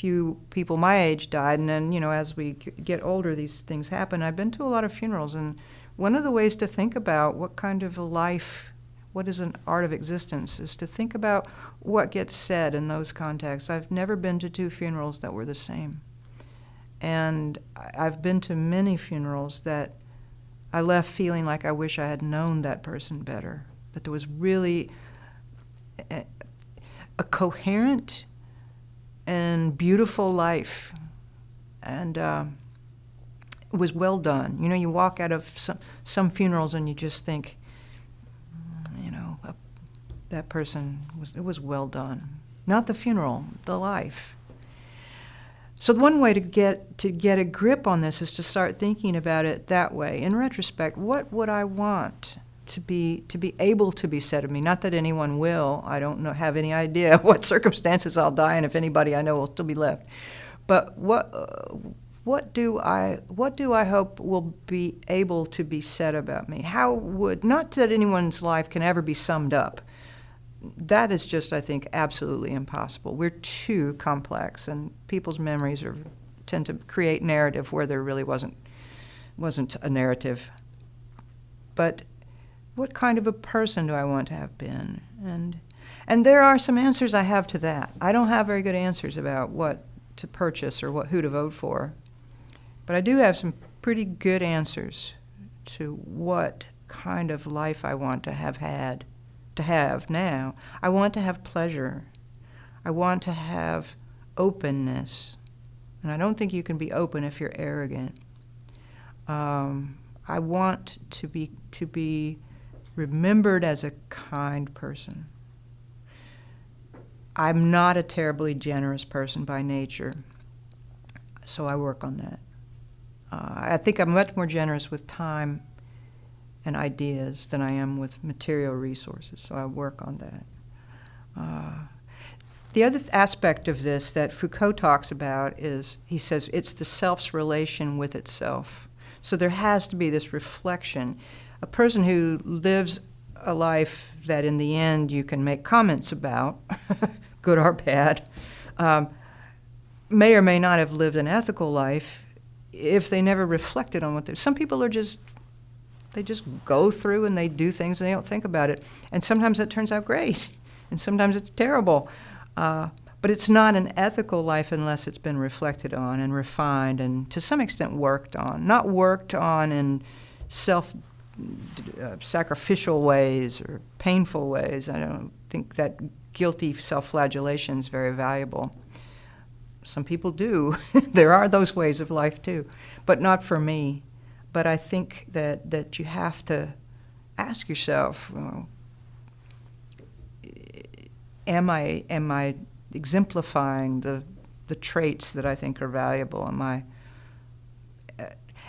few people my age died, and then, as we get older, these things happen. I've been to a lot of funerals, and one of the ways to think about what kind of a life, what is an art of existence, is to think about what gets said in those contexts. I've never been to 2 funerals that were the same. And I've been to many funerals that I left feeling like I wish I had known that person better, that there was really a coherent and beautiful life, and it was well done. You walk out of some funerals and you just think, that person it was well done. Not the funeral, the life. So one way to get a grip on this is to start thinking about it that way. In retrospect, what would I want to be able to be said of me? Not that anyone will. I don't have any idea what circumstances I'll die in, if anybody I know will still be left. But what do I hope will be able to be said about me? Not that anyone's life can ever be summed up. That is just, I think, absolutely impossible. We're too complex, and people's memories tend to create narrative where there really wasn't a narrative. But what kind of a person do I want to have been? And there are some answers I have to that. I don't have very good answers about what to purchase or who to vote for, but I do have some pretty good answers to what kind of life I want to have now. I want to have pleasure. I want to have openness. And I don't think you can be open if you're arrogant. I want to be remembered as a kind person. I'm not a terribly generous person by nature, so I work on that. I think I'm much more generous with time and ideas than I am with material resources, so I work on that. The other aspect of this that Foucault talks about is, he says, it's the self's relation with itself. So there has to be this reflection. A person who lives a life that in the end you can make comments about, good or bad, may or may not have lived an ethical life if they never reflected on what they're. Some people they just go through and they do things and they don't think about it. And sometimes it turns out great, and sometimes it's terrible. But it's not an ethical life unless it's been reflected on and refined and to some extent worked on. Not worked on in sacrificial ways or painful ways. I don't think that guilty self-flagellation is very valuable. Some people do. There are those ways of life too, but not for me. But I think that you have to ask yourself, am I exemplifying the traits that I think are valuable?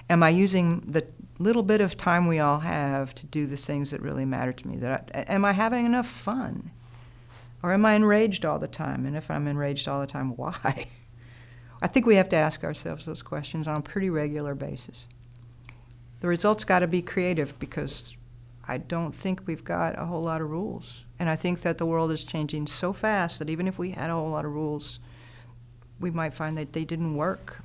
Am I using the little bit of time we all have to do the things that really matter to me? Am I having enough fun? Or am I enraged all the time? And if I'm enraged all the time, why? I think we have to ask ourselves those questions on a pretty regular basis. The result's got to be creative, because I don't think we've got a whole lot of rules. And I think that the world is changing so fast that even if we had a whole lot of rules, we might find that they didn't work.